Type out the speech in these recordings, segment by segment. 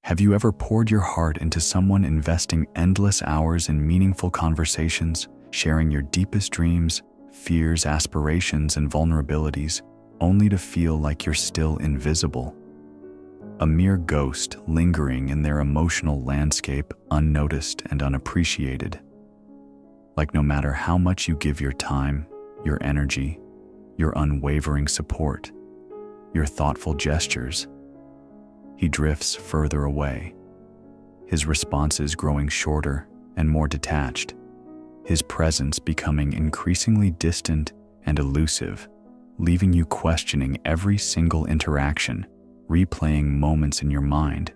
Have you ever poured your heart into someone, investing endless hours in meaningful conversations, sharing your deepest dreams, fears, aspirations, and vulnerabilities, only to feel like you're still invisible? A mere ghost lingering in their emotional landscape, unnoticed and unappreciated. Like no matter how much you give your time, your energy, your unwavering support, your thoughtful gestures, he drifts further away, his responses growing shorter and more detached, his presence becoming increasingly distant and elusive, leaving you questioning every single interaction, replaying moments in your mind,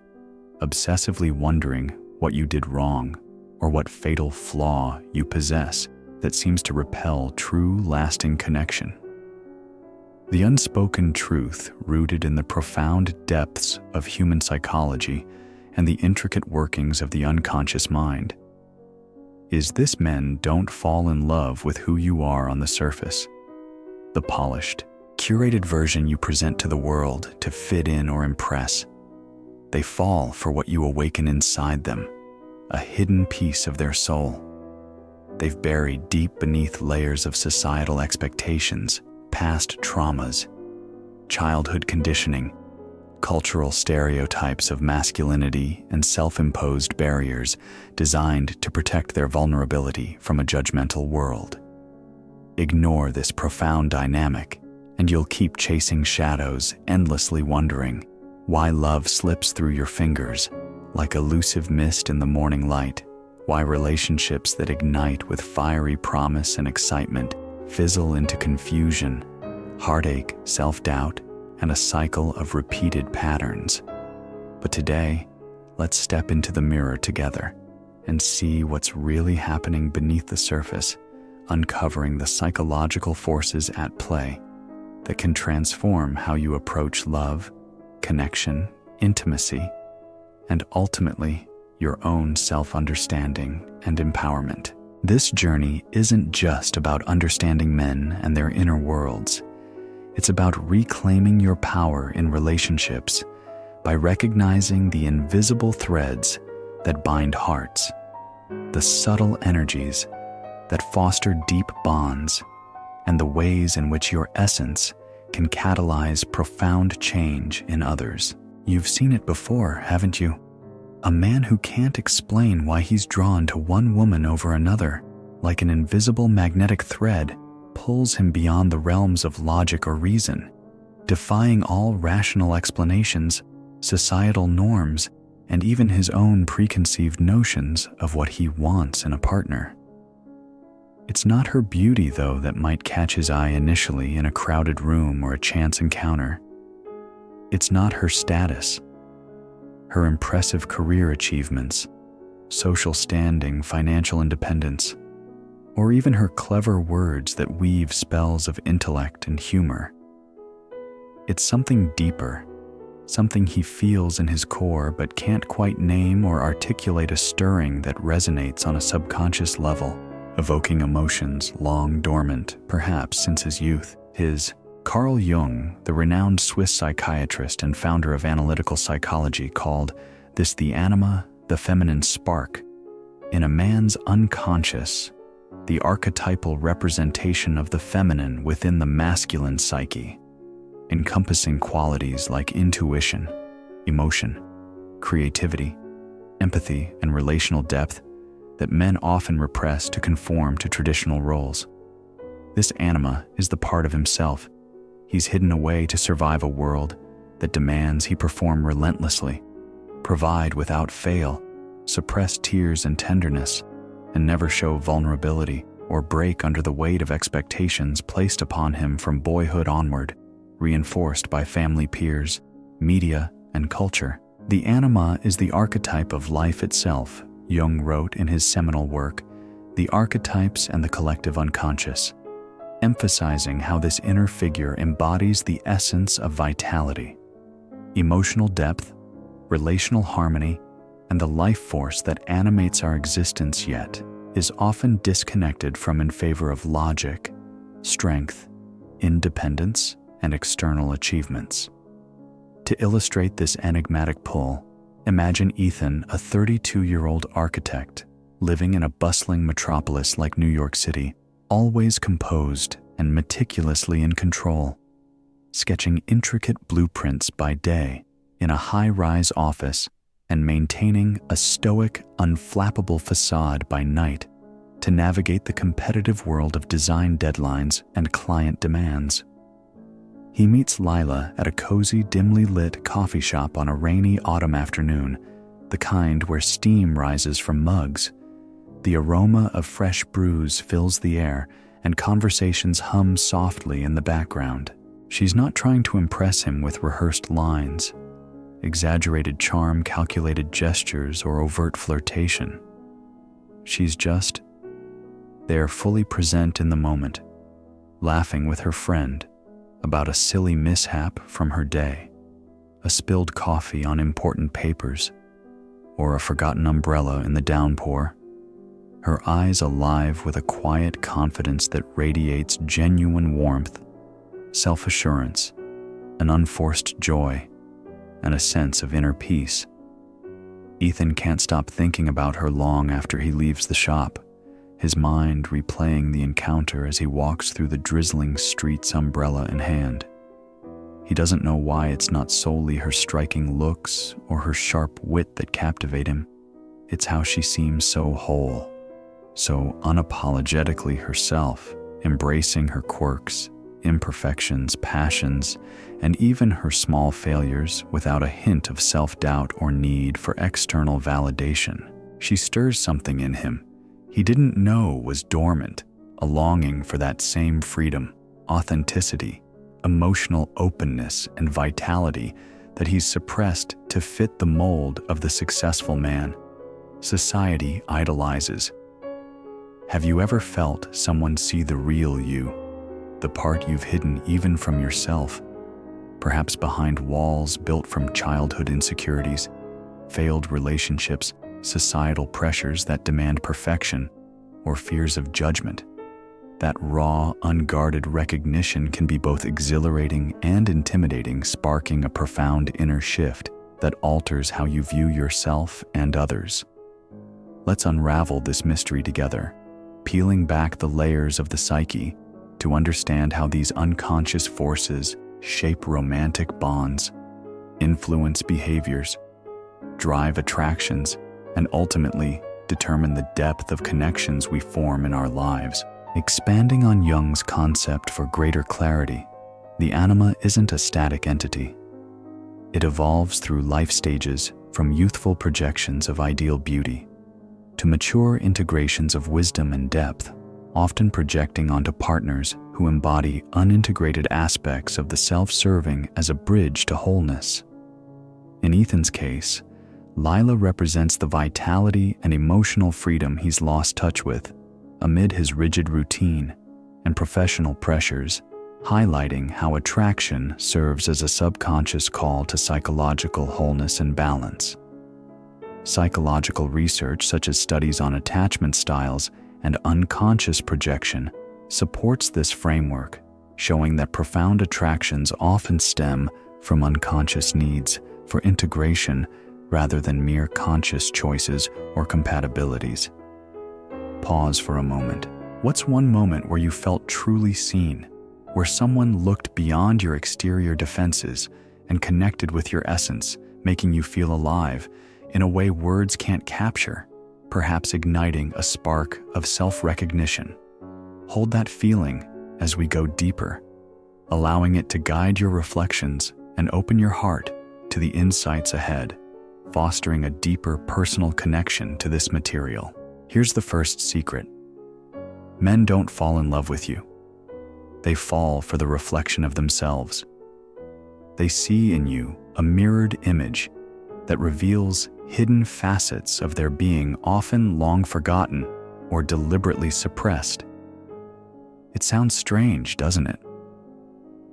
obsessively wondering what you did wrong or what fatal flaw you possess that seems to repel true, lasting connection. The unspoken truth rooted in the profound depths of human psychology and the intricate workings of the unconscious mind is this: men don't fall in love with who you are on the surface, the polished, curated version you present to the world to fit in or impress. They fall for what you awaken inside them, a hidden piece of their soul. They've buried deep beneath layers of societal expectations, past traumas, childhood conditioning, cultural stereotypes of masculinity, and self-imposed barriers designed to protect their vulnerability from a judgmental world. Ignore this profound dynamic, and you'll keep chasing shadows, endlessly wondering why love slips through your fingers like elusive mist in the morning light, why relationships that ignite with fiery promise and excitement fizzle into confusion, heartache, self-doubt, and a cycle of repeated patterns. But today, let's step into the mirror together and see what's really happening beneath the surface, uncovering the psychological forces at play that can transform how you approach love, connection, intimacy, and ultimately your own self-understanding and empowerment. This journey isn't just about understanding men and their inner worlds. It's about reclaiming your power in relationships by recognizing the invisible threads that bind hearts, the subtle energies that foster deep bonds, and the ways in which your essence can catalyze profound change in others. You've seen it before, haven't you? A man who can't explain why he's drawn to one woman over another, like an invisible magnetic thread, pulls him beyond the realms of logic or reason, defying all rational explanations, societal norms, and even his own preconceived notions of what he wants in a partner. It's not her beauty, though, that might catch his eye initially in a crowded room or a chance encounter. It's not her status, her impressive career achievements, social standing, financial independence, or even her clever words that weave spells of intellect and humor. It's something deeper, something he feels in his core but can't quite name or articulate, a stirring that resonates on a subconscious level, evoking emotions long dormant, perhaps since his youth. Carl Jung, the renowned Swiss psychiatrist and founder of analytical psychology, called this the anima, the feminine spark. In a man's unconscious, the archetypal representation of the feminine within the masculine psyche, encompassing qualities like intuition, emotion, creativity, empathy, and relational depth that men often repress to conform to traditional roles. This anima is the part of himself he's hidden away to survive a world that demands he perform relentlessly, provide without fail, suppress tears and tenderness, and never show vulnerability or break under the weight of expectations placed upon him from boyhood onward, reinforced by family, peers, media, and culture. The anima is the archetype of life itself, Jung wrote in his seminal work, The Archetypes and the Collective Unconscious, emphasizing how this inner figure embodies the essence of vitality, emotional depth, relational harmony, and the life force that animates our existence, yet is often disconnected from in favor of logic, strength, independence, and external achievements. To illustrate this enigmatic pull, Imagine Ethan, a 32-year-old architect, living in a bustling metropolis like New York City, always composed and meticulously in control, sketching intricate blueprints by day in a high-rise office and maintaining a stoic, unflappable facade by night to navigate the competitive world of design deadlines and client demands. He meets Lila at a cozy, dimly lit coffee shop on a rainy autumn afternoon, the kind where steam rises from mugs. The aroma of fresh brews fills the air, and conversations hum softly in the background. She's not trying to impress him with rehearsed lines, exaggerated charm, calculated gestures, or overt flirtation. She's just there, fully present in the moment, laughing with her friend about a silly mishap from her day, a spilled coffee on important papers, or a forgotten umbrella in the downpour. Her eyes alive with a quiet confidence that radiates genuine warmth, self-assurance, an unforced joy, and a sense of inner peace. Ethan can't stop thinking about her long after he leaves the shop, his mind replaying the encounter as he walks through the drizzling streets, umbrella in hand. He doesn't know why it's not solely her striking looks or her sharp wit that captivate him. It's how she seems so whole, so unapologetically herself, embracing her quirks, imperfections, passions, and even her small failures without a hint of self-doubt or need for external validation. She stirs something in him he didn't know was dormant, a longing for that same freedom, authenticity, emotional openness, and vitality that he's suppressed to fit the mold of the successful man society idolizes. Have you ever felt someone see the real you, the part you've hidden even from yourself, perhaps behind walls built from childhood insecurities, failed relationships, societal pressures that demand perfection, or fears of judgment? That raw, unguarded recognition can be both exhilarating and intimidating, sparking a profound inner shift that alters how you view yourself and others. Let's unravel this mystery together, peeling back the layers of the psyche to understand how these unconscious forces shape romantic bonds, influence behaviors, drive attractions, and ultimately determine the depth of connections we form in our lives. Expanding on Jung's concept for greater clarity, the anima isn't a static entity. It evolves through life stages, from youthful projections of ideal beauty to mature integrations of wisdom and depth, often projecting onto partners who embody unintegrated aspects of the self-serving as a bridge to wholeness. In Ethan's case, Lila represents the vitality and emotional freedom he's lost touch with amid his rigid routine and professional pressures, highlighting how attraction serves as a subconscious call to psychological wholeness and balance. Psychological research, such as studies on attachment styles and unconscious projection, supports this framework, showing that profound attractions often stem from unconscious needs for integration rather than mere conscious choices or compatibilities. Pause for a moment. What's one moment where you felt truly seen, where someone looked beyond your exterior defenses and connected with your essence, making you feel alive in a way words can't capture, perhaps igniting a spark of self-recognition? Hold that feeling as we go deeper, allowing it to guide your reflections and open your heart to the insights ahead, fostering a deeper personal connection to this material. Here's the first secret. Men don't fall in love with you. They fall for the reflection of themselves. They see in you a mirrored image that reveals hidden facets of their being, often long forgotten or deliberately suppressed. It sounds strange, doesn't it?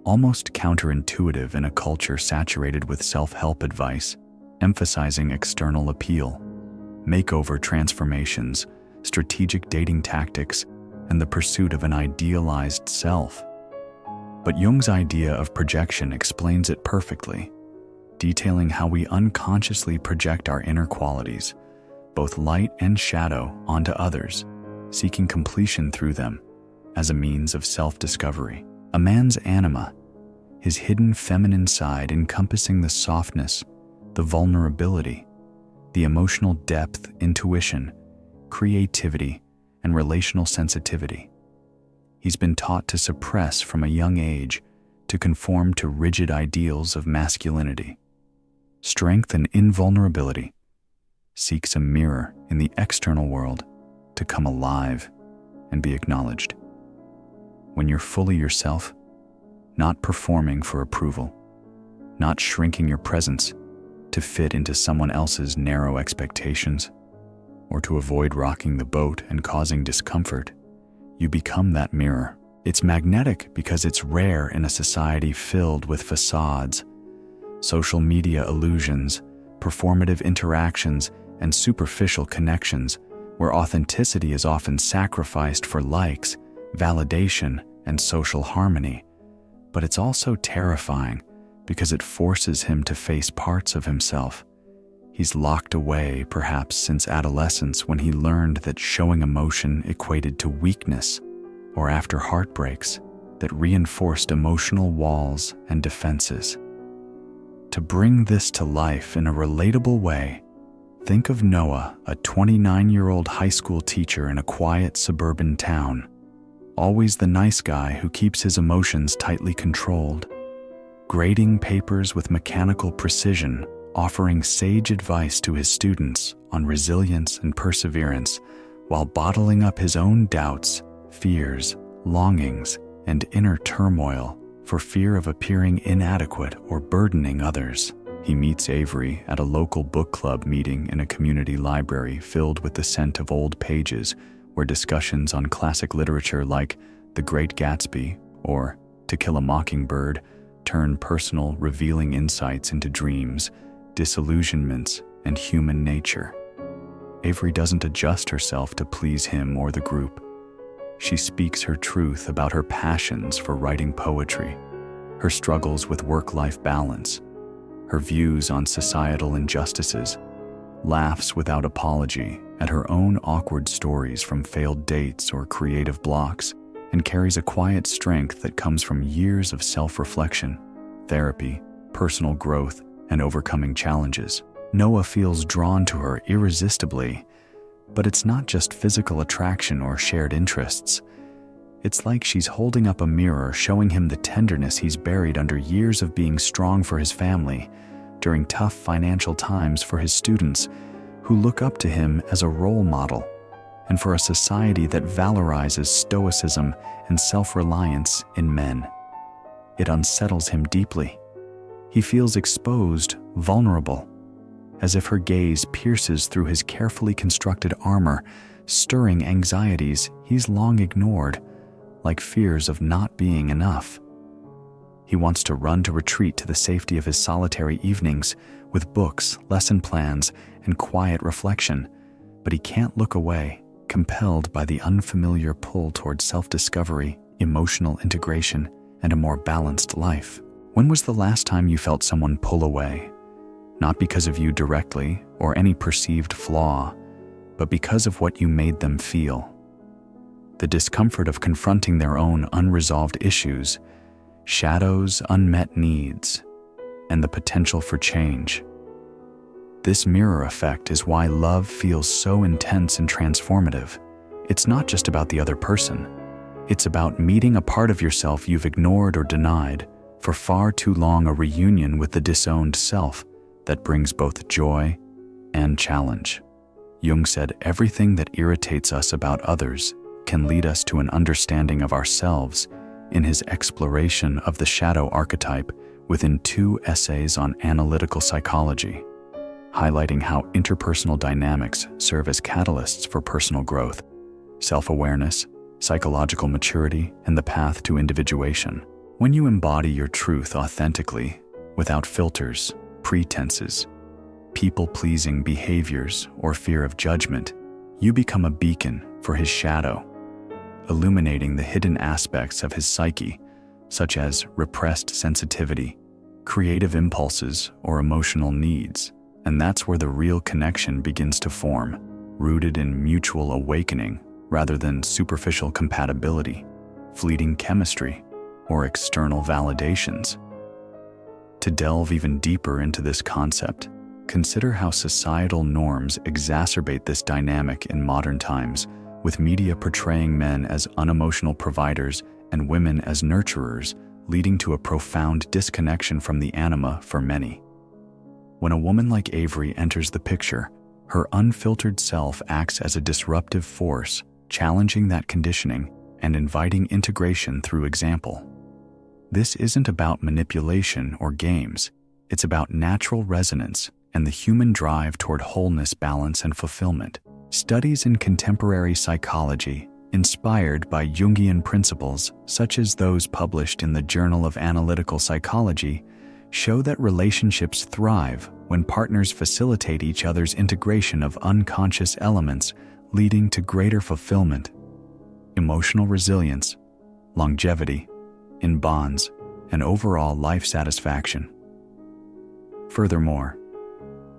Almost counterintuitive in a culture saturated with self-help advice, emphasizing external appeal, makeover transformations, strategic dating tactics, and the pursuit of an idealized self. But Jung's idea of projection explains it perfectly. detailing how we unconsciously project our inner qualities, both light and shadow, onto others, seeking completion through them as a means of self-discovery. A man's anima, his hidden feminine side encompassing the softness, the vulnerability, the emotional depth, intuition, creativity, and relational sensitivity. He's been taught to suppress from a young age, to conform to rigid ideals of masculinity. Strength and invulnerability seeks a mirror in the external world to come alive and be acknowledged. When you're fully yourself, not performing for approval, not shrinking your presence to fit into someone else's narrow expectations, or to avoid rocking the boat and causing discomfort, you become that mirror. It's magnetic because it's rare in a society filled with facades, social media illusions, performative interactions, and superficial connections, where authenticity is often sacrificed for likes, validation, and social harmony. But it's also terrifying because it forces him to face parts of himself he's locked away, perhaps since adolescence, when he learned that showing emotion equated to weakness, or after heartbreaks that reinforced emotional walls and defenses. To bring this to life in a relatable way, think of Noah, a 29-year-old high school teacher in a quiet suburban town, always the nice guy who keeps his emotions tightly controlled, grading papers with mechanical precision, offering sage advice to his students on resilience and perseverance, while bottling up his own doubts, fears, longings, and inner turmoil for fear of appearing inadequate or burdening others. He meets Avery at a local book club meeting in a community library filled with the scent of old pages, where discussions on classic literature like The Great Gatsby or To Kill a Mockingbird turn personal, revealing insights into dreams, disillusionments, and human nature. Avery doesn't adjust herself to please him or the group. She speaks her truth about her passions for writing poetry, her struggles with work-life balance, her views on societal injustices, laughs without apology at her own awkward stories from failed dates or creative blocks, and carries a quiet strength that comes from years of self-reflection, therapy, personal growth, and overcoming challenges. Noah feels drawn to her irresistibly, but it's not just physical attraction or shared interests. It's like she's holding up a mirror showing him the tenderness he's buried under years of being strong for his family, during tough financial times for his students, who look up to him as a role model, and for a society that valorizes stoicism and self-reliance in men. It unsettles him deeply. He feels exposed, vulnerable, as if her gaze pierces through his carefully constructed armor, stirring anxieties he's long ignored, like fears of not being enough. He wants to run to retreat to the safety of his solitary evenings with books, lesson plans, and quiet reflection, but he can't look away, compelled by the unfamiliar pull toward self-discovery, emotional integration, and a more balanced life. When was the last time you felt someone pull away? Not because of you directly or any perceived flaw, but because of what you made them feel. The discomfort of confronting their own unresolved issues, shadows, unmet needs, and the potential for change. This mirror effect is why love feels so intense and transformative. It's not just about the other person. It's about meeting a part of yourself you've ignored or denied for far too long, a reunion with the disowned self that brings both joy and challenge. Jung said everything that irritates us about others can lead us to an understanding of ourselves in his exploration of the shadow archetype within 2 essays on analytical psychology, highlighting how interpersonal dynamics serve as catalysts for personal growth, self-awareness, psychological maturity, and the path to individuation. When you embody your truth authentically, without filters, pretenses, people-pleasing behaviors, or fear of judgment, you become a beacon for his shadow, illuminating the hidden aspects of his psyche, such as repressed sensitivity, creative impulses, or emotional needs, and that's where the real connection begins to form, rooted in mutual awakening rather than superficial compatibility, fleeting chemistry, or external validations. To delve even deeper into this concept, consider how societal norms exacerbate this dynamic in modern times, with media portraying men as unemotional providers and women as nurturers, leading to a profound disconnection from the anima for many. When a woman like Avery enters the picture, her unfiltered self acts as a disruptive force, challenging that conditioning and inviting integration through example. This isn't about manipulation or games, it's about natural resonance and the human drive toward wholeness, balance, and fulfillment. Studies in contemporary psychology, inspired by Jungian principles such as those published in the Journal of Analytical Psychology, show that relationships thrive when partners facilitate each other's integration of unconscious elements, leading to greater fulfillment, emotional resilience, longevity in bonds, and overall life satisfaction. Furthermore,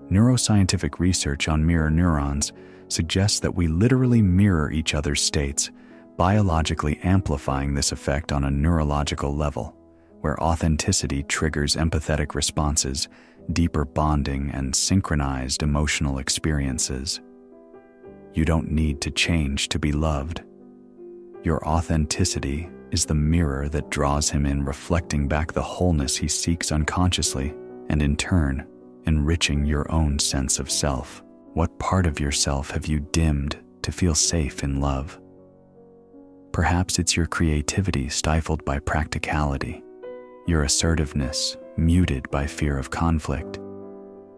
neuroscientific research on mirror neurons suggests that we literally mirror each other's states, biologically amplifying this effect on a neurological level, where authenticity triggers empathetic responses, deeper bonding, and synchronized emotional experiences. You don't need to change to be loved. Your authenticity is the mirror that draws him in, reflecting back the wholeness he seeks unconsciously, and in turn, enriching your own sense of self. What part of yourself have you dimmed to feel safe in love? Perhaps it's your creativity stifled by practicality, your assertiveness muted by fear of conflict,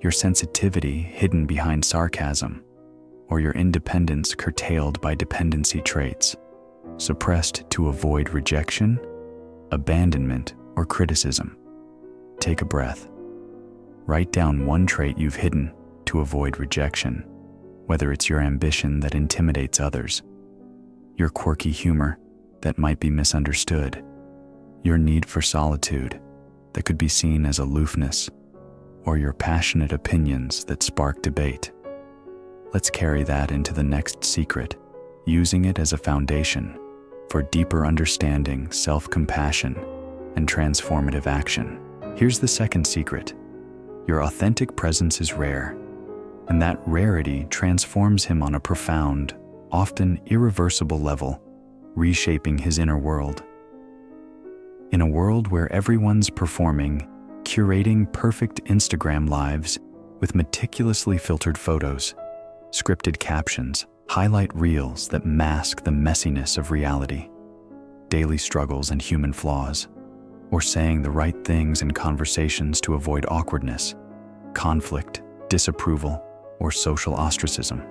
your sensitivity hidden behind sarcasm, or your independence curtailed by dependency traits, suppressed to avoid rejection, abandonment, or criticism. Take a breath. Write down one trait you've hidden to avoid rejection, whether it's your ambition that intimidates others, your quirky humor that might be misunderstood, your need for solitude that could be seen as aloofness, or your passionate opinions that spark debate. Let's carry that into the next secret, using it as a foundation for deeper understanding, self-compassion, and transformative action. Here's the second secret. Your authentic presence is rare, and that rarity transforms him on a profound, often irreversible level, reshaping his inner world. In a world where everyone's performing, curating perfect Instagram lives with meticulously filtered photos, scripted captions, highlight reels that mask the messiness of reality, daily struggles and human flaws, or saying the right things in conversations to avoid awkwardness, conflict, disapproval, or social ostracism.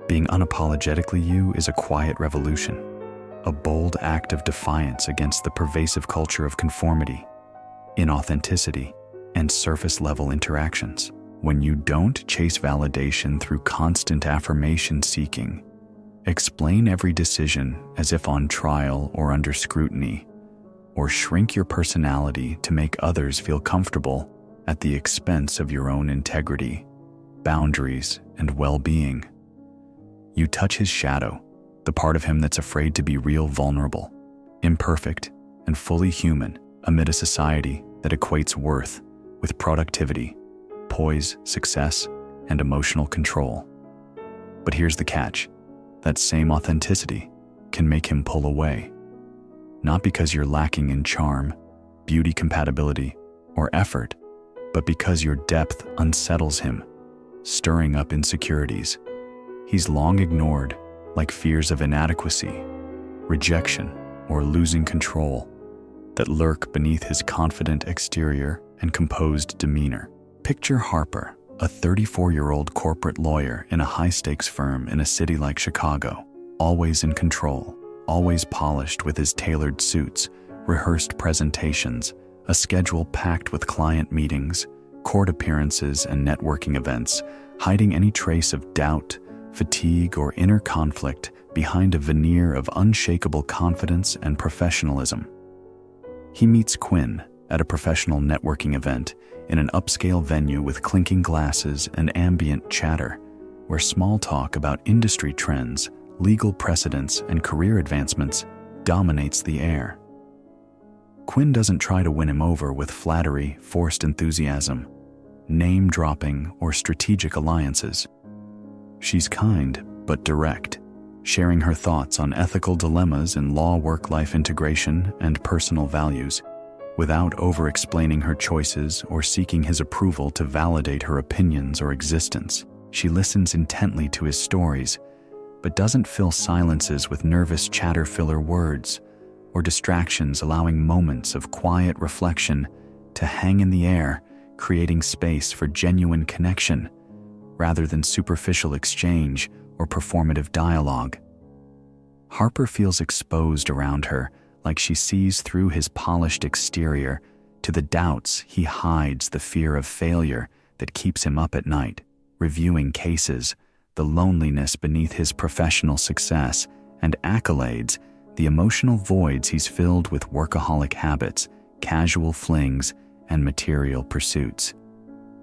Being unapologetically you is a quiet revolution, a bold act of defiance against the pervasive culture of conformity, inauthenticity, and surface-level interactions. When you don't chase validation through constant affirmation seeking, explain every decision as if on trial or under scrutiny, or shrink your personality to make others feel comfortable at the expense of your own integrity, boundaries, and well-being, you touch his shadow, the part of him that's afraid to be real, vulnerable, imperfect, and fully human amid a society that equates worth with productivity, poise, success, and emotional control. But here's the catch. That same authenticity can make him pull away. Not because you're lacking in charm, beauty compatibility, or effort, but because your depth unsettles him, stirring up insecurities he's long ignored, like fears of inadequacy, rejection, or losing control, that lurk beneath his confident exterior and composed demeanor. Picture Harper, a 34-year-old corporate lawyer in a high-stakes firm in a city like Chicago, always in control, always polished with his tailored suits, rehearsed presentations, a schedule packed with client meetings, court appearances, and networking events, hiding any trace of doubt, fatigue, or inner conflict behind a veneer of unshakable confidence and professionalism. He meets Quinn, at a professional networking event, in an upscale venue with clinking glasses and ambient chatter, where small talk about industry trends, legal precedents, and career advancements dominates the air. Quinn doesn't try to win him over with flattery, forced enthusiasm, name-dropping, or strategic alliances. She's kind but direct, sharing her thoughts on ethical dilemmas in law-work-life integration and personal values, without over-explaining her choices or seeking his approval to validate her opinions or existence. She listens intently to his stories, but doesn't fill silences with nervous chatter-filler words or distractions, allowing moments of quiet reflection to hang in the air, creating space for genuine connection rather than superficial exchange or performative dialogue. Harper feels exposed around her, like she sees through his polished exterior to the doubts he hides, the fear of failure that keeps him up at night, reviewing cases, the loneliness beneath his professional success and accolades, the emotional voids he's filled with workaholic habits, casual flings, and material pursuits.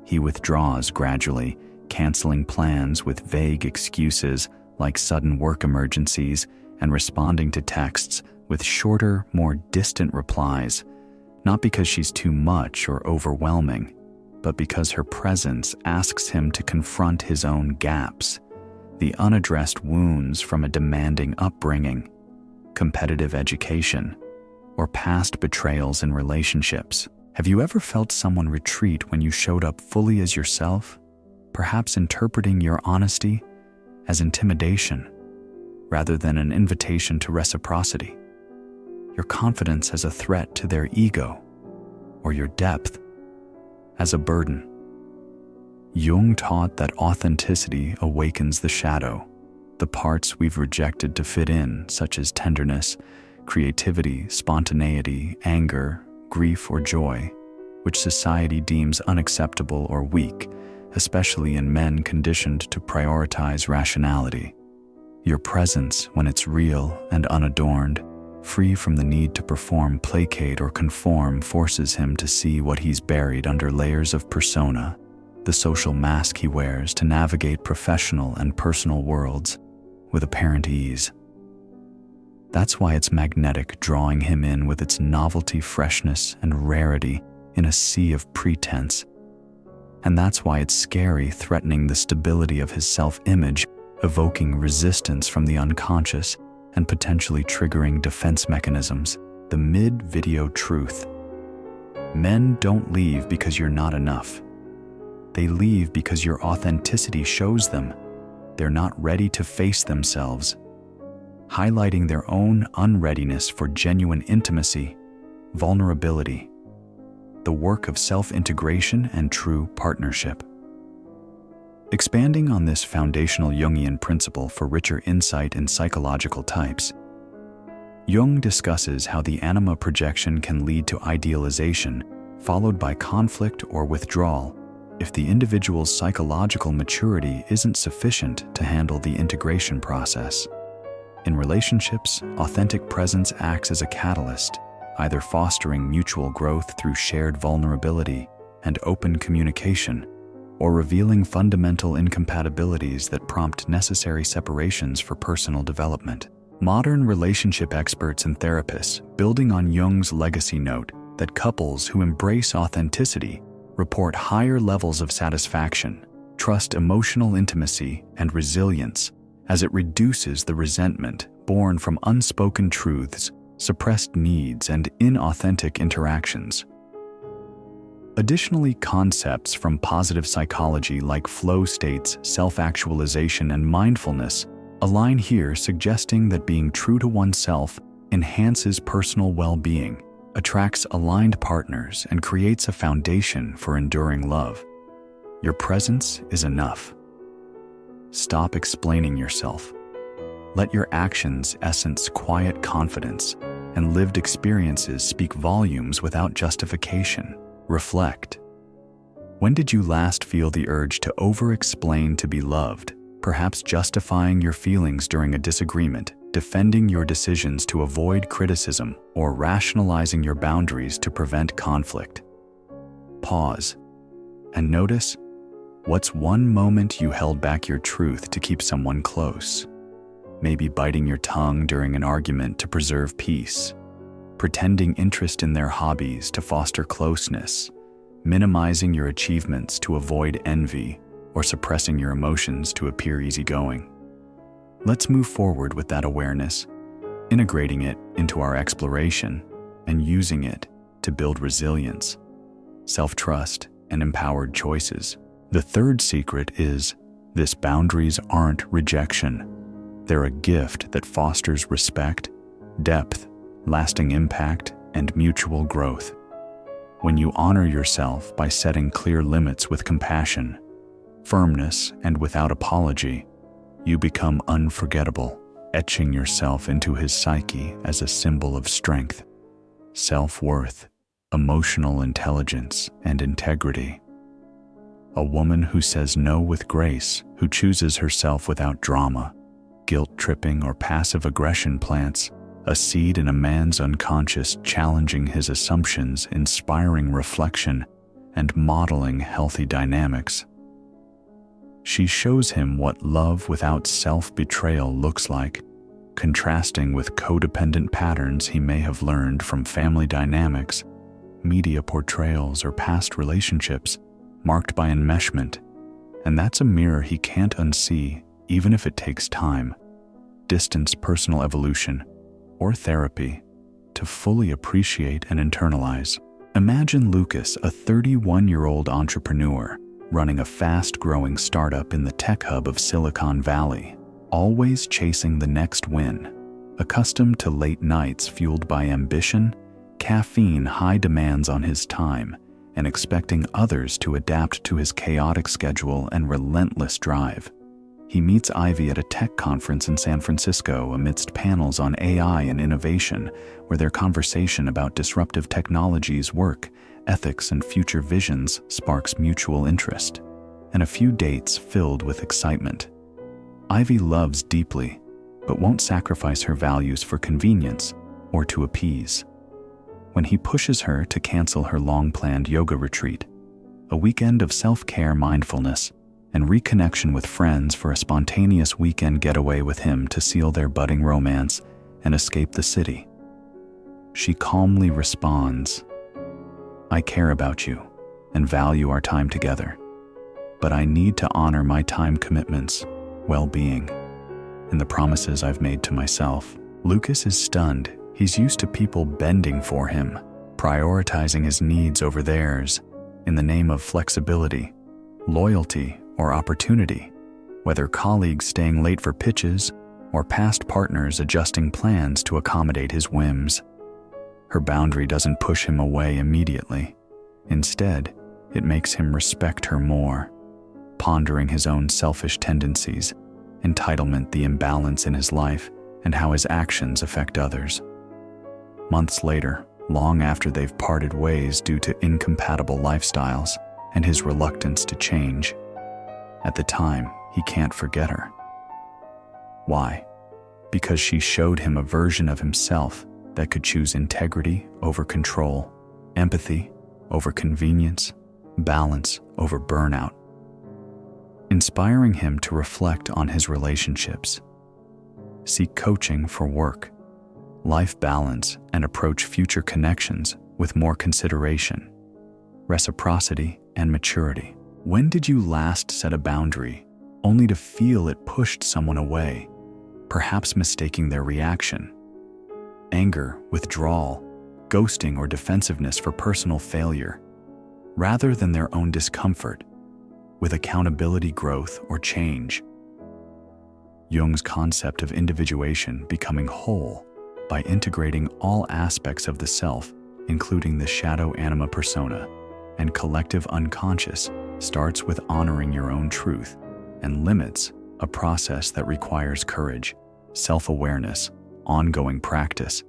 He withdraws gradually, canceling plans with vague excuses like sudden work emergencies and responding to texts with shorter, more distant replies, not because she's too much or overwhelming, but because her presence asks him to confront his own gaps, the unaddressed wounds from a demanding upbringing, competitive education, or past betrayals in relationships. Have you ever felt someone retreat when you showed up fully as yourself, perhaps interpreting your honesty as intimidation rather than an invitation to reciprocity? Your confidence as a threat to their ego, or your depth as a burden. Jung taught that authenticity awakens the shadow, the parts we've rejected to fit in, such as tenderness, creativity, spontaneity, anger, grief, or joy, which society deems unacceptable or weak, especially in men conditioned to prioritize rationality. Your presence, when it's real and unadorned, free from the need to perform, placate, or conform, forces him to see what he's buried under layers of persona, the social mask he wears to navigate professional and personal worlds with apparent ease. That's why it's magnetic, drawing him in with its novelty, freshness, and rarity in a sea of pretense. And that's why it's scary, threatening the stability of his self-image, evoking resistance from the unconscious, and potentially triggering defense mechanisms. The mid-video truth. Men don't leave because you're not enough. They leave because your authenticity shows them they're not ready to face themselves, highlighting their own unreadiness for genuine intimacy, vulnerability, the work of self-integration and true partnership. Expanding on this foundational Jungian principle for richer insight in psychological types, Jung discusses how the anima projection can lead to idealization, followed by conflict or withdrawal, if the individual's psychological maturity isn't sufficient to handle the integration process. In relationships, authentic presence acts as a catalyst, either fostering mutual growth through shared vulnerability and open communication, or revealing fundamental incompatibilities that prompt necessary separations for personal development. Modern relationship experts and therapists, building on Jung's legacy, note that couples who embrace authenticity report higher levels of satisfaction, trust, emotional intimacy, and resilience, as it reduces the resentment born from unspoken truths, suppressed needs, and inauthentic interactions. Additionally, concepts from positive psychology like flow states, self-actualization, and mindfulness align here, suggesting that being true to oneself enhances personal well-being, attracts aligned partners, and creates a foundation for enduring love. Your presence is enough. Stop explaining yourself. Let your actions essence quiet confidence, and lived experiences speak volumes without justification. Reflect. When did you last feel the urge to over-explain to be loved, perhaps justifying your feelings during a disagreement, defending your decisions to avoid criticism or rationalizing your boundaries to prevent conflict. Pause and notice, what's one moment you held back your truth to keep someone close? Maybe biting your tongue during an argument to preserve peace, pretending interest in their hobbies to foster closeness, minimizing your achievements to avoid envy, or suppressing your emotions to appear easygoing. Let's move forward with that awareness, integrating it into our exploration and using it to build resilience, self-trust, and empowered choices. The third secret is this: boundaries aren't rejection. They're a gift that fosters respect, depth, lasting impact, and mutual growth. When you honor yourself by setting clear limits with compassion, firmness, and without apology, you become unforgettable, etching yourself into his psyche as a symbol of strength, self-worth, emotional intelligence, and integrity. A woman who says no with grace, who chooses herself without drama, guilt-tripping, or passive aggression plants a seed in a man's unconscious, challenging his assumptions, inspiring reflection, and modeling healthy dynamics. She shows him what love without self-betrayal looks like, contrasting with codependent patterns he may have learned from family dynamics, media portrayals, or past relationships marked by enmeshment. And that's a mirror he can't unsee, even if it takes time, distance, personal evolution, or therapy to fully appreciate and internalize. Imagine Lucas, a 31-year-old entrepreneur running a fast-growing startup in the tech hub of Silicon Valley, always chasing the next win, accustomed to late nights fueled by ambition, caffeine, high demands on his time, and expecting others to adapt to his chaotic schedule and relentless drive. He meets Ivy at a tech conference in San Francisco amidst panels on AI and innovation, where their conversation about disruptive technologies, work, ethics, and future visions sparks mutual interest, and a few dates filled with excitement. Ivy loves deeply, but won't sacrifice her values for convenience or to appease. When he pushes her to cancel her long-planned yoga retreat, a weekend of self-care, mindfulness, and reconnection with friends for a spontaneous weekend getaway with him to seal their budding romance and escape the city, she calmly responds, "I care about you and value our time together, but I need to honor my time commitments, well-being, and the promises I've made to myself." Lucas is stunned. He's used to people bending for him, prioritizing his needs over theirs in the name of flexibility, loyalty, or opportunity, whether colleagues staying late for pitches or past partners adjusting plans to accommodate his whims. Her boundary doesn't push him away immediately. Instead, it makes him respect her more, pondering his own selfish tendencies, entitlement, the imbalance in his life, and how his actions affect others. Months later, long after they've parted ways due to incompatible lifestyles and his reluctance to change, at the time, he can't forget her. Why? Because she showed him a version of himself that could choose integrity over control, empathy over convenience, balance over burnout, inspiring him to reflect on his relationships, seek coaching for work, life balance, and approach future connections with more consideration, reciprocity, and maturity. When did you last set a boundary only to feel it pushed someone away, perhaps mistaking their reaction, anger, withdrawal, ghosting, or defensiveness for personal failure, rather than their own discomfort, with accountability, growth, or change? Jung's concept of individuation, becoming whole by integrating all aspects of the self, including the shadow, anima, persona, and collective unconscious, starts with honoring your own truth and limits, a process that requires courage, self-awareness, ongoing practice,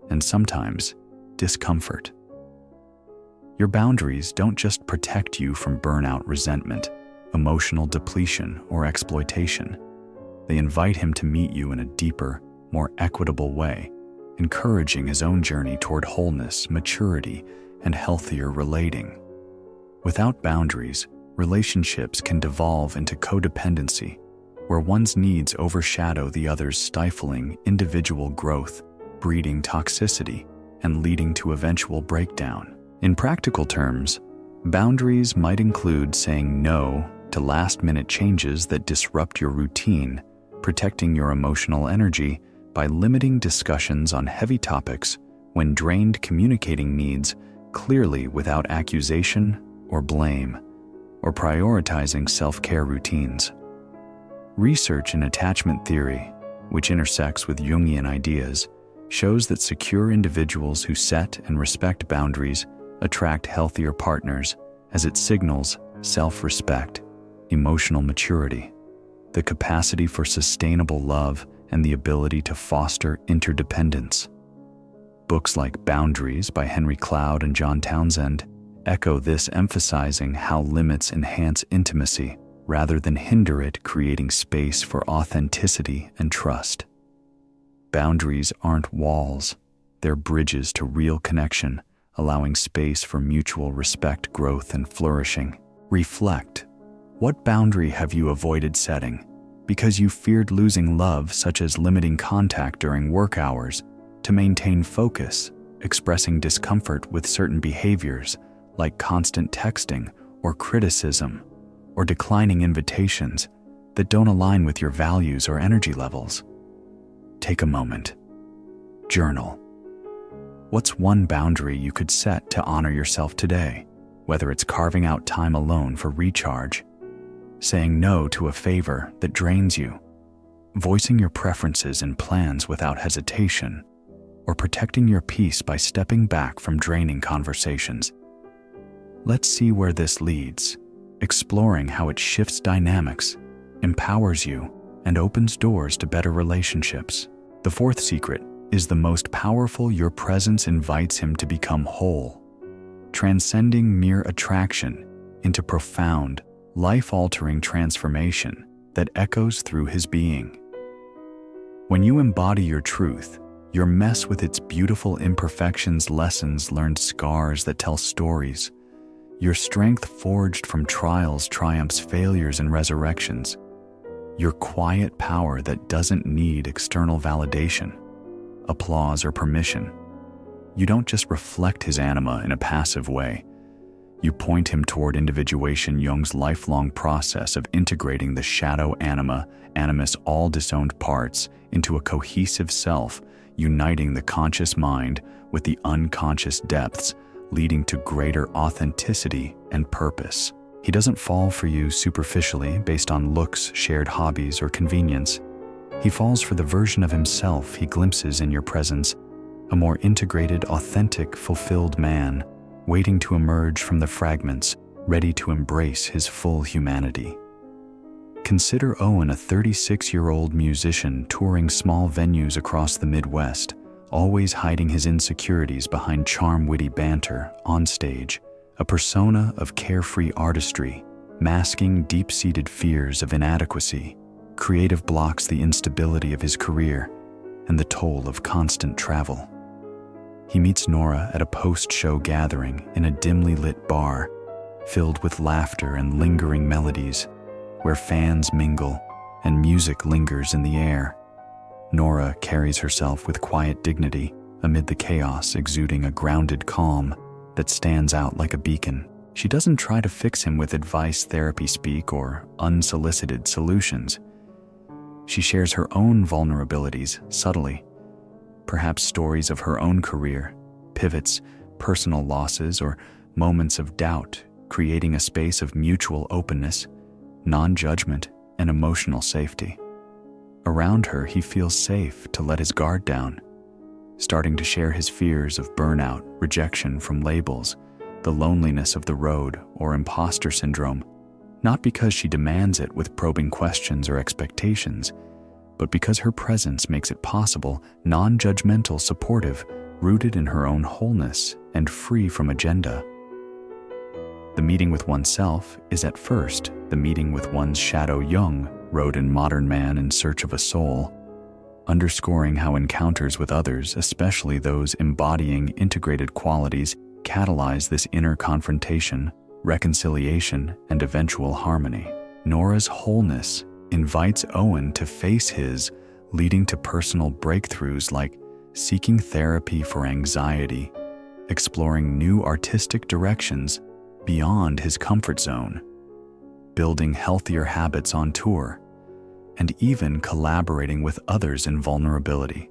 and sometimes discomfort. Your boundaries don't just protect you from burnout, resentment, emotional depletion, or exploitation. They invite him to meet you in a deeper, more equitable way, encouraging his own journey toward wholeness, maturity, and healthier relating. Without boundaries, relationships can devolve into codependency, where one's needs overshadow the other's, stifling individual growth, breeding toxicity, and leading to eventual breakdown. In practical terms, boundaries might include saying no to last-minute changes that disrupt your routine, protecting your emotional energy by limiting discussions on heavy topics when drained, communicating needs clearly without accusation or blame, or prioritizing self-care routines. Research in attachment theory, which intersects with Jungian ideas, shows that secure individuals who set and respect boundaries attract healthier partners, as it signals self-respect, emotional maturity, the capacity for sustainable love, and the ability to foster interdependence. Books like Boundaries by Henry Cloud and John Townsend echo this, emphasizing how limits enhance intimacy rather than hinder it, creating space for authenticity and trust. Boundaries aren't walls, they're bridges to real connection, allowing space for mutual respect, growth, and flourishing. Reflect. What boundary have you avoided setting because you feared losing love, such as limiting contact during work hours to maintain focus, expressing discomfort with certain behaviors like constant texting or criticism, or declining invitations that don't align with your values or energy levels? Take a moment. Journal. What's one boundary you could set to honor yourself today, whether it's carving out time alone for recharge, saying no to a favor that drains you, voicing your preferences and plans without hesitation, or protecting your peace by stepping back from draining conversations? Let's see where this leads, exploring how it shifts dynamics, empowers you, and opens doors to better relationships. The fourth secret is the most powerful. Your presence invites him to become whole, transcending mere attraction into profound, life-altering transformation that echoes through his being. When you embody your truth, your mess with its beautiful imperfections, lessons learned, scars that tell stories, your strength forged from trials, triumphs, failures, and resurrections, your quiet power that doesn't need external validation, applause, or permission. You don't just reflect his anima in a passive way. You point him toward individuation, Jung's lifelong process of integrating the shadow anima, animus, all disowned parts, into a cohesive self, uniting the conscious mind with the unconscious depths, leading to greater authenticity and purpose. He doesn't fall for you superficially based on looks, shared hobbies, or convenience. He falls for the version of himself he glimpses in your presence, a more integrated, authentic, fulfilled man, waiting to emerge from the fragments, ready to embrace his full humanity. Consider Owen, a 36-year-old musician touring small venues across the Midwest, always hiding his insecurities behind charm, witty banter on stage, a persona of carefree artistry, masking deep-seated fears of inadequacy, creative blocks, the instability of his career, and the toll of constant travel. He meets Nora at a post-show gathering in a dimly lit bar, filled with laughter and lingering melodies, where fans mingle and music lingers in the air. Nora carries herself with quiet dignity amid the chaos, exuding a grounded calm that stands out like a beacon. She doesn't try to fix him with advice, therapy speak, or unsolicited solutions. She shares her own vulnerabilities subtly, perhaps stories of her own career, pivots, personal losses, or moments of doubt, creating a space of mutual openness, non-judgment, and emotional safety. Around her, he feels safe to let his guard down, starting to share his fears of burnout, rejection from labels, the loneliness of the road, or imposter syndrome, not because she demands it with probing questions or expectations, but because her presence makes it possible, non-judgmental, supportive, rooted in her own wholeness, and free from agenda. The meeting with oneself is at first the meeting with one's shadow. Jung wrote in Modern Man in Search of a Soul, underscoring how encounters with others, especially those embodying integrated qualities, catalyze this inner confrontation, reconciliation, and eventual harmony. Nora's wholeness invites Owen to face his, leading to personal breakthroughs like seeking therapy for anxiety, exploring new artistic directions beyond his comfort zone, building healthier habits on tour, and even collaborating with others in vulnerability.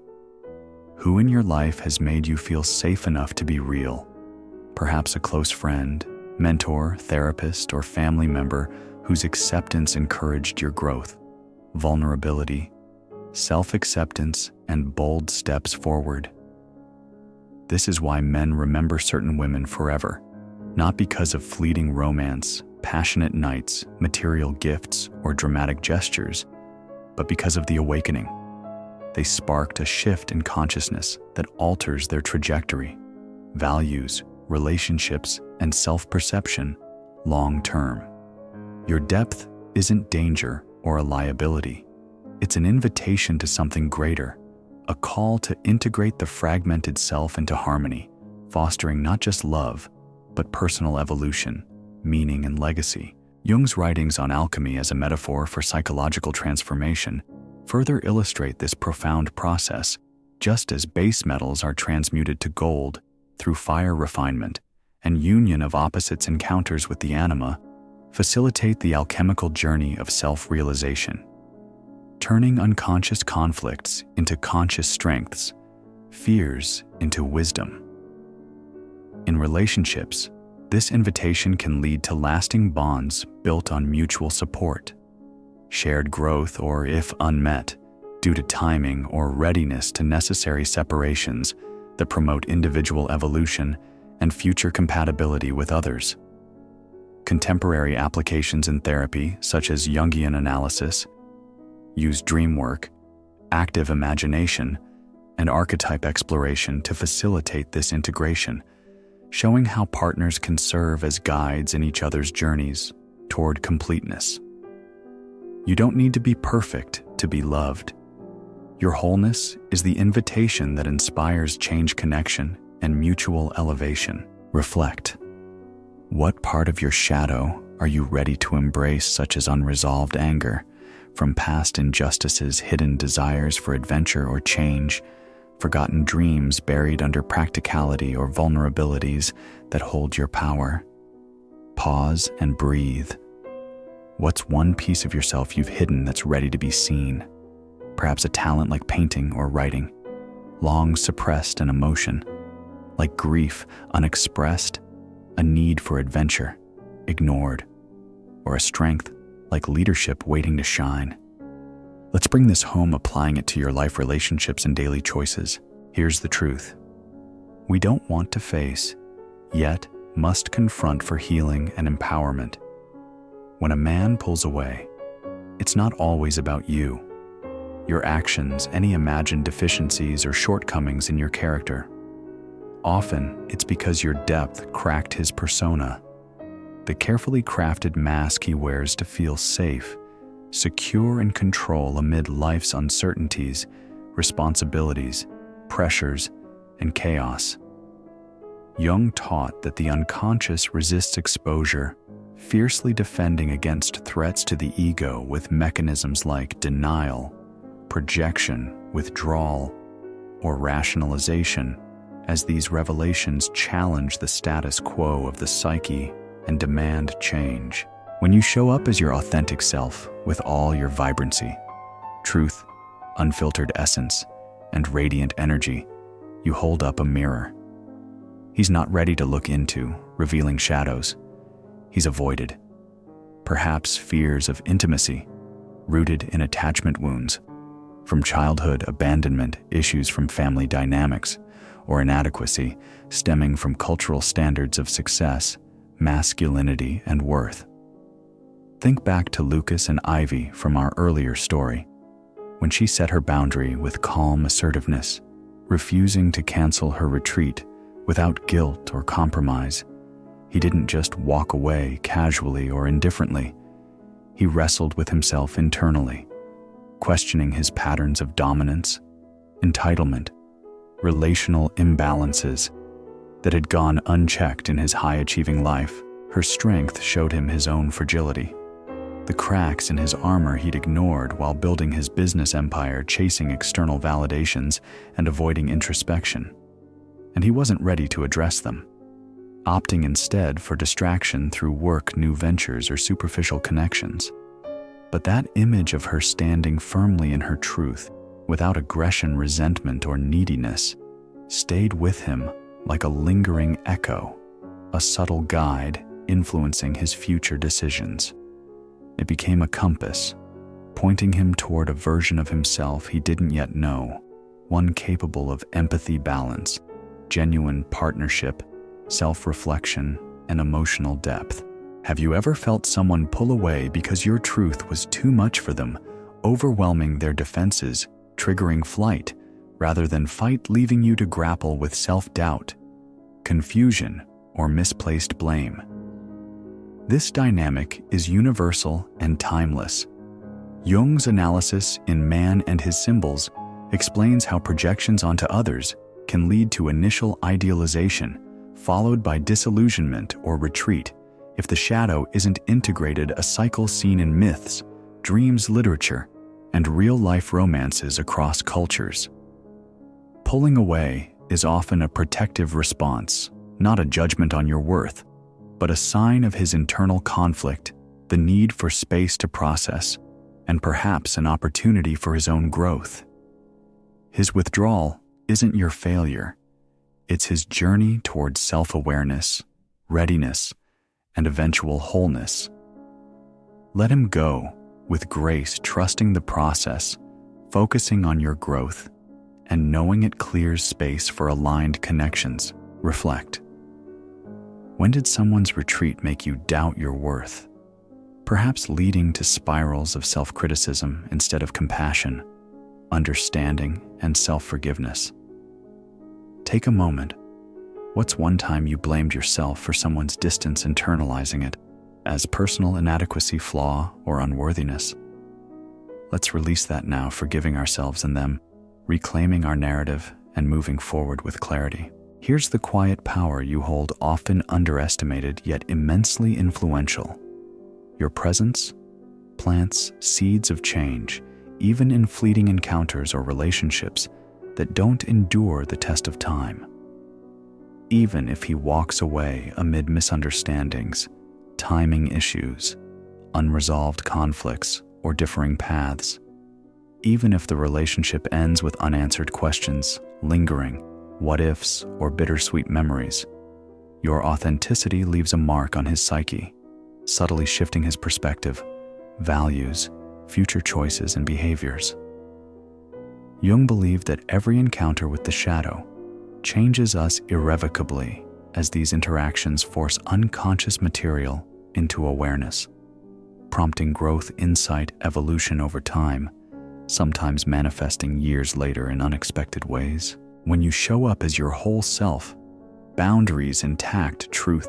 Who in your life has made you feel safe enough to be real? Perhaps a close friend, mentor, therapist, or family member whose acceptance encouraged your growth, vulnerability, self-acceptance, and bold steps forward. This is why men remember certain women forever, not because of fleeting romance, passionate nights, material gifts, or dramatic gestures, but because of the awakening. They sparked a shift in consciousness that alters their trajectory, values, relationships, and self-perception long-term. Your depth isn't danger or a liability. It's an invitation to something greater, a call to integrate the fragmented self into harmony, fostering not just love, but personal evolution, meaning, and legacy. Jung's writings on alchemy as a metaphor for psychological transformation further illustrate this profound process, just as base metals are transmuted to gold through fire refinement, and union of opposites encounters with the anima facilitate the alchemical journey of self-realization, turning unconscious conflicts into conscious strengths, fears into wisdom. In relationships, this invitation can lead to lasting bonds built on mutual support, shared growth, or, if unmet, due to timing or readiness to necessary separations that promote individual evolution and future compatibility with others. Contemporary applications in therapy, such as Jungian analysis, use dream work, active imagination, and archetype exploration to facilitate this integration, showing how partners can serve as guides in each other's journeys toward completeness. You don't need to be perfect to be loved. Your wholeness is the invitation that inspires change, connection, and mutual elevation. Reflect. What part of your shadow are you ready to embrace, such as unresolved anger from past injustices, hidden desires for adventure or change, forgotten dreams buried under practicality, or vulnerabilities that hold your power? Pause and breathe. What's one piece of yourself you've hidden that's ready to be seen? Perhaps a talent like painting or writing, long suppressed an emotion, like grief unexpressed, a need for adventure, ignored, or a strength like leadership waiting to shine. Let's bring this home, applying it to your life, relationships, and daily choices. Here's the truth. We don't want to face, yet must confront for healing and empowerment. When a man pulls away, it's not always about you, your actions, any imagined deficiencies or shortcomings in your character. Often, it's because your depth cracked his persona, the carefully crafted mask he wears to feel safe, secure, and control amid life's uncertainties, responsibilities, pressures, and chaos. Jung taught that the unconscious resists exposure, fiercely defending against threats to the ego with mechanisms like denial, projection, withdrawal, or rationalization, as these revelations challenge the status quo of the psyche and demand change. When you show up as your authentic self with all your vibrancy, truth, unfiltered essence, and radiant energy, you hold up a mirror. He's not ready to look into, revealing shadows he's avoided. Perhaps fears of intimacy, rooted in attachment wounds, from childhood abandonment, issues from family dynamics, or inadequacy stemming from cultural standards of success, masculinity, and worth. Think back to Lucas and Ivy from our earlier story, when she set her boundary with calm assertiveness, refusing to cancel her retreat without guilt or compromise. He didn't just walk away casually or indifferently. He wrestled with himself internally, questioning his patterns of dominance entitlement, relational imbalances that had gone unchecked in his high-achieving life. Her strength showed him his own fragility. The cracks in his armor he'd ignored while building his business empire, chasing external validations and avoiding introspection. And he wasn't ready to address them, opting instead for distraction through work, new ventures, or superficial connections. But that image of her standing firmly in her truth, without aggression, resentment, or neediness, stayed with him like a lingering echo, a subtle guide influencing his future decisions. It became a compass, pointing him toward a version of himself he didn't yet know, one capable of empathy, balance, genuine partnership, self-reflection, and emotional depth. Have you ever felt someone pull away because your truth was too much for them, overwhelming their defenses, triggering flight, rather than fight, leaving you to grapple with self-doubt, confusion, or misplaced blame? This dynamic is universal and timeless. Jung's analysis in Man and His Symbols explains how projections onto others can lead to initial idealization, followed by disillusionment or retreat if the shadow isn't integrated, a cycle seen in myths, dreams, literature, and real-life romances across cultures. Pulling away is often a protective response, not a judgment on your worth, but a sign of his internal conflict, the need for space to process, and perhaps an opportunity for his own growth. His withdrawal isn't your failure. It's his journey towards self-awareness, readiness, and eventual wholeness. Let him go with grace, trusting the process, focusing on your growth, and knowing it clears space for aligned connections. Reflect. When did someone's retreat make you doubt your worth? Perhaps leading to spirals of self-criticism instead of compassion, understanding, and self-forgiveness. Take a moment. What's one time you blamed yourself for someone's distance, internalizing it as personal inadequacy, flaw, or unworthiness? Let's release that now, forgiving ourselves and them, reclaiming our narrative, and moving forward with clarity. Here's the quiet power you hold, often underestimated yet immensely influential. Your presence plants seeds of change, even in fleeting encounters or relationships that don't endure the test of time. Even if he walks away amid misunderstandings, timing issues, unresolved conflicts, or differing paths, even if the relationship ends with unanswered questions, lingering what-ifs, or bittersweet memories, your authenticity leaves a mark on his psyche, subtly shifting his perspective, values, future choices, and behaviors. Jung believed that every encounter with the shadow changes us irrevocably, as these interactions force unconscious material into awareness, prompting growth, insight, evolution over time, sometimes manifesting years later in unexpected ways. When you show up as your whole self, boundaries intact, truth,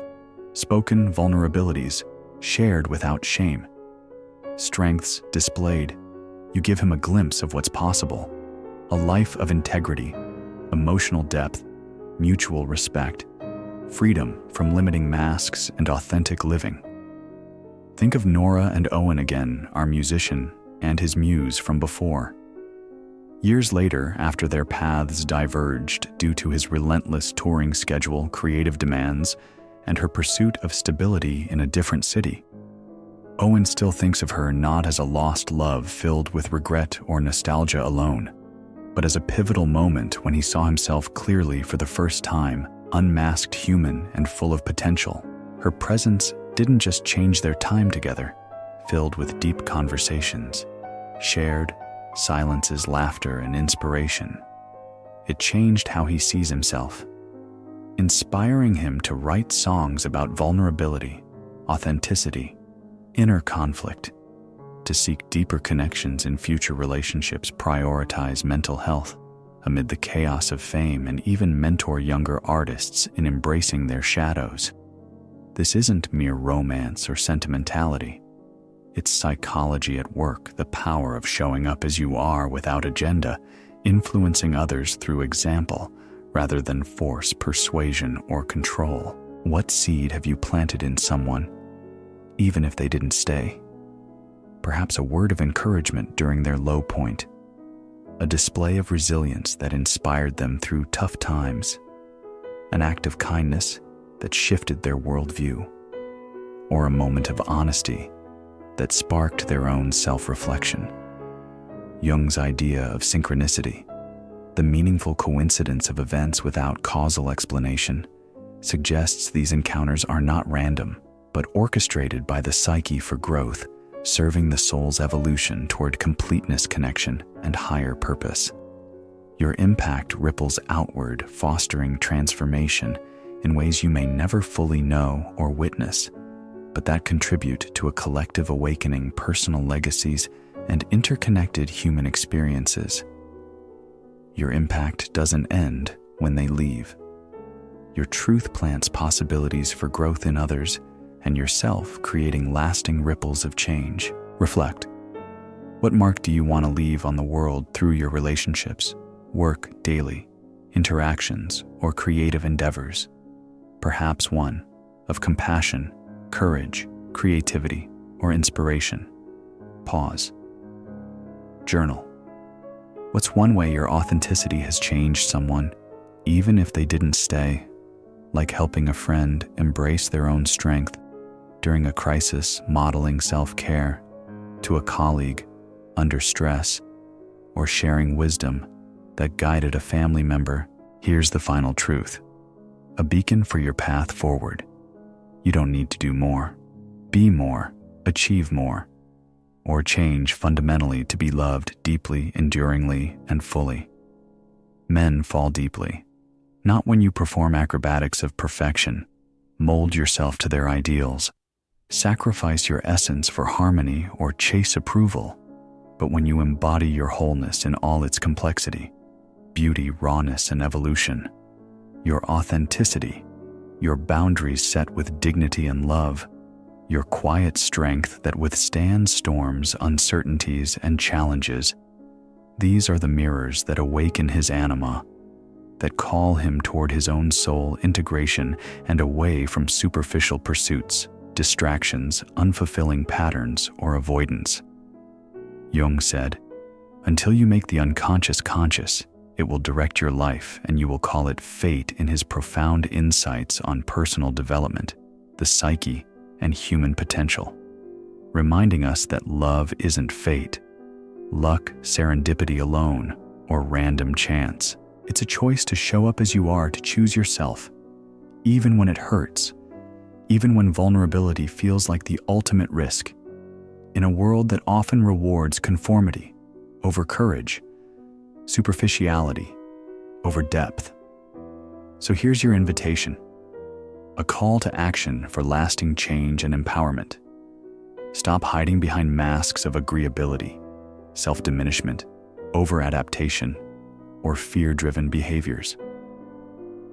spoken vulnerabilities, shared without shame, strengths displayed, you give him a glimpse of what's possible, a life of integrity, emotional depth, mutual respect, freedom from limiting masks, and authentic living. Think of Nora and Owen again, our musician, and his muse from before. Years later, after their paths diverged due to his relentless touring schedule, creative demands, and her pursuit of stability in a different city, Owen still thinks of her not as a lost love filled with regret or nostalgia alone, but as a pivotal moment when he saw himself clearly for the first time, unmasked, human, and full of potential. Her presence didn't just change their time together, filled with deep conversations, shared silences, laughter, and inspiration. It changed how he sees himself, inspiring him to write songs about vulnerability, authenticity, inner conflict, to seek deeper connections in future relationships, prioritize mental health amid the chaos of fame, and even mentor younger artists in embracing their shadows. This isn't mere romance or sentimentality. It's psychology at work, the power of showing up as you are without agenda, influencing others through example rather than force, persuasion, or control. What seed have you planted in someone, even if they didn't stay? Perhaps a word of encouragement during their low point, a display of resilience that inspired them through tough times, an act of kindness that shifted their worldview, or a moment of honesty that sparked their own self-reflection. Jung's idea of synchronicity, the meaningful coincidence of events without causal explanation, suggests these encounters are not random, but orchestrated by the psyche for growth, serving the soul's evolution toward completeness, connection, and higher purpose. Your impact ripples outward, fostering transformation in ways you may never fully know or witness, but that contribute to a collective awakening, personal legacies, and interconnected human experiences. Your impact doesn't end when they leave. Your truth plants possibilities for growth in others and yourself, creating lasting ripples of change. Reflect. What mark do you want to leave on the world through your relationships, work, daily interactions, or creative endeavors? Perhaps one of compassion, courage, creativity, or inspiration. Pause. Journal. What's one way your authenticity has changed someone, even if they didn't stay? Like helping a friend embrace their own strength during a crisis, modeling self-care, to a colleague under stress, or sharing wisdom that guided a family member. Here's the final truth, a beacon for your path forward. You don't need to do more, be more, achieve more, or change fundamentally to be loved deeply, enduringly, and fully. Men fall deeply, not when you perform acrobatics of perfection, mold yourself to their ideals, sacrifice your essence for harmony, or chase approval, but when you embody your wholeness in all its complexity, beauty, rawness, and evolution. Your authenticity, your boundaries set with dignity and love, your quiet strength that withstands storms, uncertainties, and challenges. These are the mirrors that awaken his anima, that call him toward his own soul integration and away from superficial pursuits, distractions, unfulfilling patterns, or avoidance. Jung said, "Until you make the unconscious conscious, it will direct your life, and you will call it fate." In his profound insights on personal development, the psyche, and human potential, reminding us that love isn't fate, luck, serendipity alone, or random chance. It's a choice to show up as you are, to choose yourself, even when it hurts, even when vulnerability feels like the ultimate risk. In a world that often rewards conformity over courage, superficiality over depth. So here's your invitation, a call to action for lasting change and empowerment. Stop hiding behind masks of agreeability, self-diminishment, over-adaptation, or fear-driven behaviors.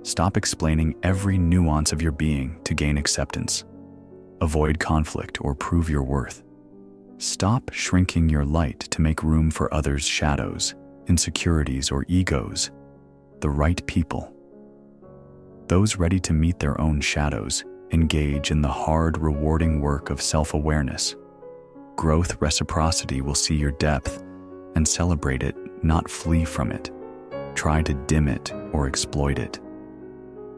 Stop explaining every nuance of your being to gain acceptance. Avoid conflict or prove your worth. Stop shrinking your light to make room for others' shadows, insecurities, or egos. The right people, those ready to meet their own shadows, engage in the hard, rewarding work of self-awareness. Growth reciprocity will see your depth and celebrate it, not flee from it, try to dim it or exploit it.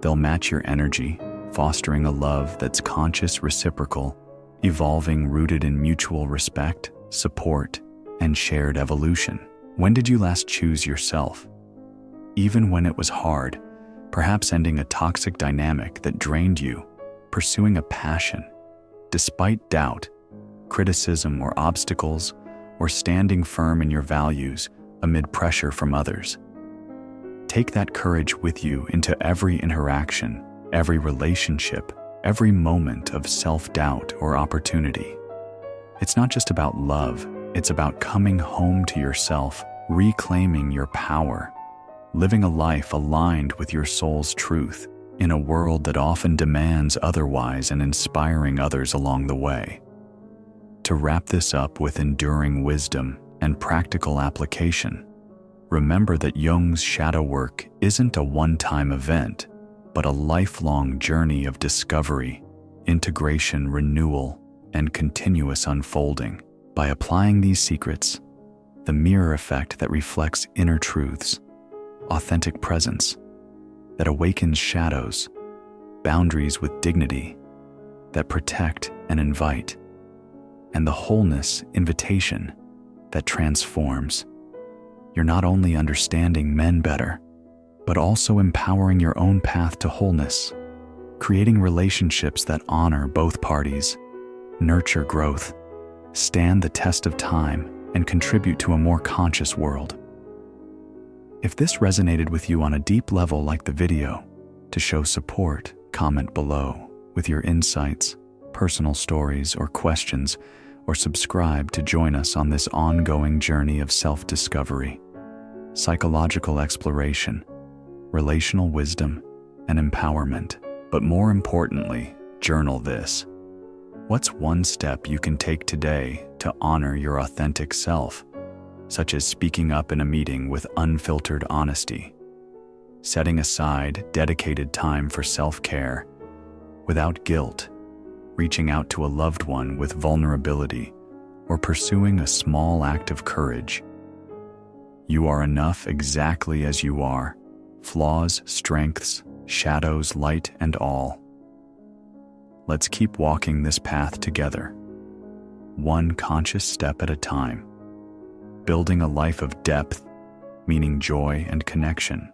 They'll match your energy, fostering a love that's conscious, reciprocal, evolving, rooted in mutual respect, support, and shared evolution. When did you last choose yourself? Even when it was hard, perhaps ending a toxic dynamic that drained you, pursuing a passion, despite doubt, criticism, or obstacles, or standing firm in your values amid pressure from others. Take that courage with you into every interaction, every relationship, every moment of self-doubt or opportunity. It's not just about love, it's about coming home to yourself, reclaiming your power, living a life aligned with your soul's truth in a world that often demands otherwise, and inspiring others along the way. To wrap this up with enduring wisdom and practical application, Remember that Jung's shadow work isn't a one-time event, but a lifelong journey of discovery, integration, renewal, and continuous unfolding. By applying these secrets, the mirror effect that reflects inner truths, authentic presence that awakens shadows, boundaries with dignity that protect and invite, and the wholeness invitation that transforms, you're not only understanding men better, but also empowering your own path to wholeness, creating relationships that honor both parties, nurture growth, stand the test of time, and contribute to a more conscious world. If this resonated with you on a deep level like the video, to show support, comment below with your insights, personal stories, or questions, or subscribe to join us on this ongoing journey of self-discovery, psychological exploration, relational wisdom, and empowerment. But more importantly, journal this. What's one step you can take today to honor your authentic self, such as speaking up in a meeting with unfiltered honesty, setting aside dedicated time for self-care without guilt, reaching out to a loved one with vulnerability, or pursuing a small act of courage? You are enough exactly as you are, flaws, strengths, shadows, light, and all. Let's keep walking this path together, one conscious step at a time, building a life of depth, meaning, joy, and connection.